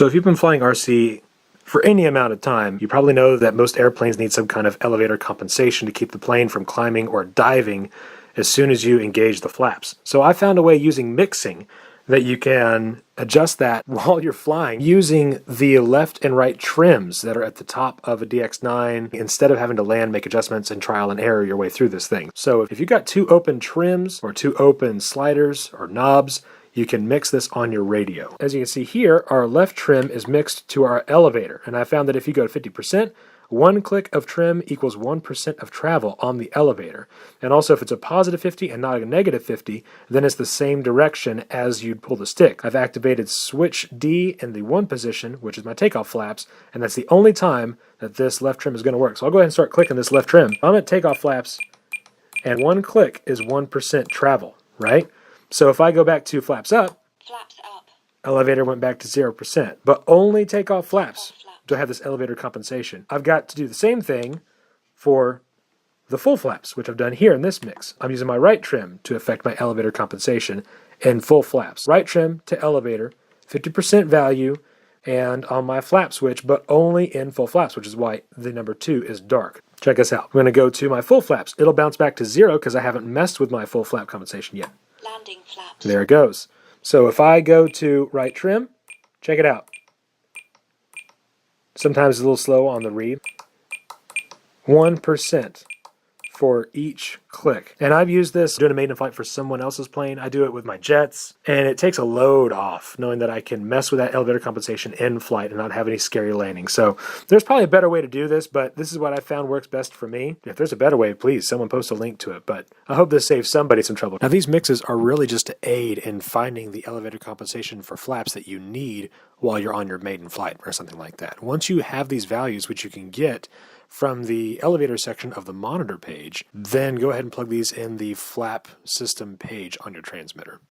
So if you've been flying RC for any amount of time, you probably know that most airplanes need some kind of elevator compensation to keep the plane from climbing or diving as soon as you engage the flaps. So I found a way using mixing that you can adjust that while you're flying using the left and right trims that are at the top of a DX9 instead of having to land, make adjustments, and trial and error your way through this thing. So if you've got two open trims or two open sliders or knobs, you can mix this on your radio. As you can see here, our left trim is mixed to our elevator, and I found that if you go to 50%, one click of trim equals 1% of travel on the elevator. And also if it's a positive 50 and not a negative 50, then it's the same direction as you'd pull the stick. I've activated switch D in the 1 position, which is my takeoff flaps, and that's the only time that this left trim is going to work. So I'll go ahead and start clicking this left trim. I'm at takeoff flaps, and one click is 1% travel, right? So if I go back to flaps up, elevator went back to 0%, but only takeoff flaps do I have this elevator compensation. I've got to do the same thing for the full flaps, which I've done here in this mix. I'm using my right trim to affect my elevator compensation in full flaps. Right trim to elevator, 50% value, and on my flap switch, but only in full flaps, which is why the number 2 is dark. Check this out. I'm going to go to my full flaps. It'll bounce back to 0 because I haven't messed with my full flap compensation yet. Landing flaps. There it goes. So if I go to right trim, check it out. Sometimes it's a little slow on the read. 1% for each click. And I've used this doing a maiden flight for someone else's plane. I do it with my jets, and it takes a load off knowing that I can mess with that elevator compensation in flight and not have any scary landing. So there's probably a better way to do this, but this is what I found works best for me. If there's a better way, please, someone post a link to it. But I hope this saves somebody some trouble. Now, these mixes are really just to aid in finding the elevator compensation for flaps that you need while you're on your maiden flight or something like that. Once you have these values, which you can get from the elevator section of the monitor page, then go ahead and plug these in the flap system page on your transmitter.